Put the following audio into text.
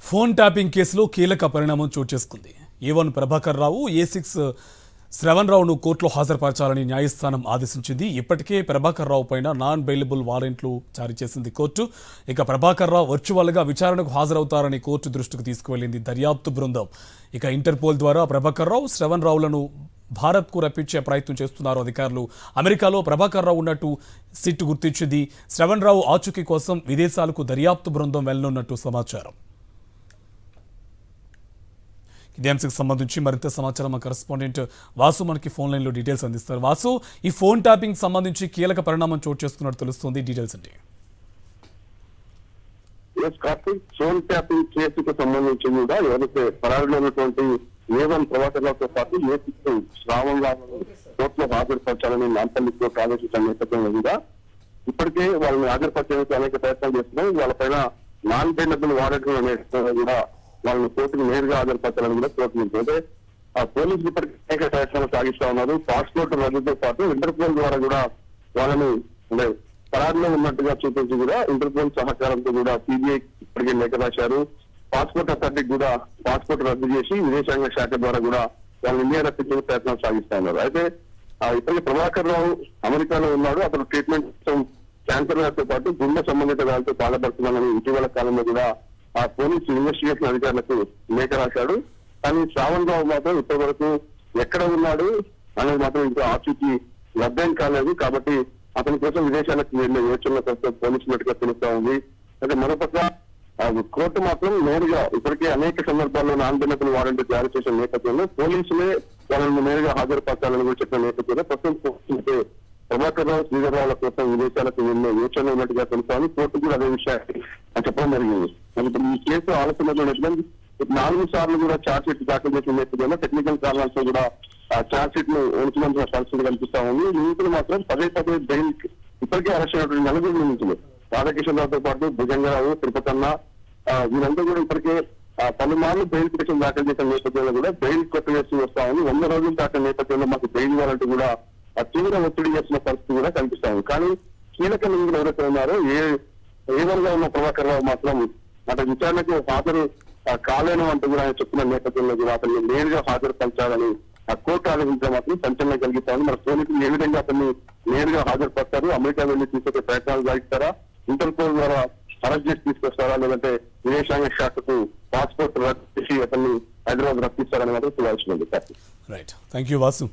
Phone tapping కేసులో కీలక పరిణామం చోటు చేసుకుంది. A1 ప్రభాకర్ రావు, A6 శ్రవణ్ రావును కోర్టులో హాజరుపరచాలని న్యాయస్థానం ఆదేశించింది. ఇప్పటికే ప్రభాకర్ రావు పైన నాన్ బెయిలబుల్ వారెంట్లు జారీ చేసింది కోర్టు. ఇక ప్రభాకర్ రావు వర్చువల్గా విచారణకు హాజరవుతారని కోర్టు దృష్టికి తీసుకువెళ్లింది దర్యాప్తు బృందం. ఇక ఇంటర్పోల్ ద్వారా ప్రభాకర్ రావు, శ్రవణ్ రావులను భారత్కు రప్పించే ప్రయత్నం చేస్తున్నారు అధికారులు. అమెరికాలో ప్రభాకర్ రావు ఉన్నట్టు సిట్ గుర్తించింది. శ్రవణ్ రావు ఆచూకీ కోసం విదేశాలకు దర్యాప్తు బృందం వెళ్లనున్నట్టు సమాచారం. ఇదే అంశానికి సంబంధించి మరింత సమాచారం మా కరెస్పాండెంట్ వాసు మనకి ఫోన్ లైన్లో డీటెయిల్స్ అందిస్తారు. వాసు, ఈ ఫోన్ ట్యాపింగ్ సంబంధించి కీలక పరిణామం చోటు చేసుకున్నట్టు తెలుస్తుంది, డీటెయిల్స్ అంటే? ఫోన్ ట్యాపింగ్ కేసుకు సంబంధించి కూడా ఎవరైతే పరారీలో ఉన్నటువంటి A1 ప్రభాకర్ రావుతో పాటు A6 శ్రావణ్ రావు కోర్టులో హాజరుపరచాలని నాంపల్లి కోర్టు ఆదేశించిన నేపథ్యంలో కూడా ఇప్పటికే వాళ్ళని హాజరుపరిచేందుకు అనేక ప్రయత్నాలు చేస్తున్నాయి. వాళ్ళపైన నాన్ బెయిలబుల్ వారెంట్ కూడా వాళ్ళని కోర్టుకు నేరుగా హాజరుపరచాలని కూడా కోరుతుంది. ఆ పోలీసులు ఇప్పటికీ అనేక ప్రయత్నాలు సాగిస్తా ఉన్నారు. పాస్పోర్ట్ రద్దుతో పాటు ఇంటర్పోల్ ద్వారా కూడా వాళ్ళని పరారీలో ఉన్నట్టుగా చూపించి కూడా ఇంటర్పోల్ సహకారంతో కూడా సిబిఐ ఇప్పటికే లేఖ రాశారు. పాస్పోర్ట్ అథారిటీకి కూడా పాస్పోర్ట్ రద్దు చేసి విదేశాంగ శాఖ ద్వారా కూడా వాళ్ళు ఇండియా రప్పించే ప్రయత్నాలు సాగిస్తా ఉన్నారు. అయితే ఇప్పటికే ప్రభాకర్ రావు అమెరికాలో ఉన్నాడు. అతను ట్రీట్మెంట్ కోసం క్యాన్సర్ వ్యాధితో పాటు గుండె సంబంధిత వ్యాధితో బాధపడుతున్నానని ఇటీవల కాలంలో కూడా ఆ పోలీసు ఇన్వెస్టిగేషన్ అధికారులకు లేఖ రాశాడు. కానీ శ్రావణ్ రావు మాత్రం ఇప్పటి వరకు ఎక్కడ ఉన్నాడు అనేది మాత్రం ఇంకా ఆచూకీ లభ్యం కాలేదు. కాబట్టి అతని కోసం విదేశాలకు వెళ్లే యోచనలో పోలీసున్నట్టుగా తెలుస్తా ఉంది. అయితే మరోపక్క కోర్టు మాత్రం నేరుగా ఇప్పటికే అనేక సందర్భాల్లో నాన్ బెయిలబుల్ వారెంట్ జారీ చేసిన నేపథ్యంలో పోలీసులే వాళ్ళని నేరుగా హాజరుపరచాలని కూడా చెప్పిన నేపథ్యంలో ప్రస్తుతం ప్రభాకర్ రావు, శ్రీధర్ రావుల కోసం విదేశాలకు వెళ్లే యోచన ఉన్నట్టుగా తెలుస్తామని కోర్టు కూడా అదే విషయాన్ని చెప్పడం జరిగింది. ఇప్పుడు ఈ కేసు ఆలస్యం 4 సార్లు కూడా ఛార్జ్ షీట్ దాఖలు చేసిన నేపథ్యంలో టెక్నికల్ కారణాలతో కూడా ఆ ఛార్జ్ షీట్ ను ఉంచుతున్న పరిస్థితి కనిపిస్తా ఉంది. నిందితులు మాత్రం పదే బెయిల్ ఇప్పటికే అరెస్ట్ అయినటువంటి 4 నిందితులు రాధాకిషన్ రావుతో పాటు భుజంగరావు, తిరుపతన్న వీరంతా కూడా ఇప్పటికే పలుమార్లు బెయిల్ పిటిషన్ దాఖలు చేసిన నేపథ్యంలో కూడా బెయిల్ కొట్టివేసి వస్తా ఉంది. 100 రోజులు దాటిన నేపథ్యంలో మాకు బెయిల్ ఇవ్వాలంటూ కూడా తీవ్ర ఒత్తిడి చేసిన పరిస్థితి కూడా కనిపిస్తా ఉంది. కానీ కీలక నిందితులు ఎవరైతే ఉన్నారో A1 గా ఉన్న ప్రభాకర్ రావు మాత్రం అతని విచారణకు హాజరు కాలేను అంటూ కూడా ఆయన చెప్పిన నేపథ్యంలో కూడా అతన్ని నేరుగా హాజరుపరచాలని ఆ కోర్టు ఆలోచించడం మాత్రం సంచలనం కలిగిస్తామని మన పోలీసులు ఏ విధంగా అతన్ని నేరుగా హాజరుపడతారు, అమెరికా వెళ్లి తీసుకొచ్చే ప్రయత్నాలు సాగిస్తారా, ఇంటర్పోల్ ద్వారా అరెస్ట్ చేసి తీసుకొస్తారా, లేదంటే విదేశాంగ శాఖకు పాస్పోర్ట్ రద్దు చేసి అతన్ని హైదరాబాద్ రప్పిస్తారని మాత్రం చూడాల్సి ఉంది. Right, thank you Vasu.